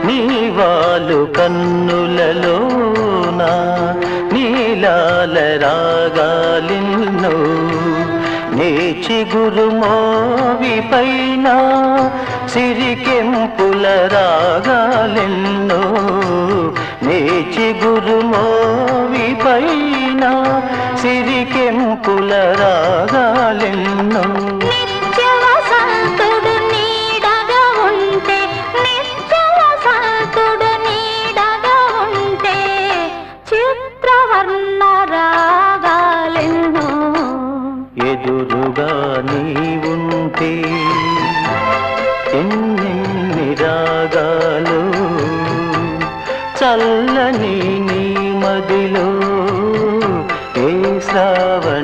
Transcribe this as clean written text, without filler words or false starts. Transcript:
నీవాలు కన్నులలోన నీలాల రాగాలిన్నో నీ చిగురు మోవి పైన సిరికెంపుల రాగాలెన్నో నీ చిగురు మోవి పైన సిరికెంపుల రాగాలెన్నో ఎదురుగా నీవుంటే ఎన్నెన్ని రాగాలు చల్లని నీ మదిలో ఏ శ్రావణ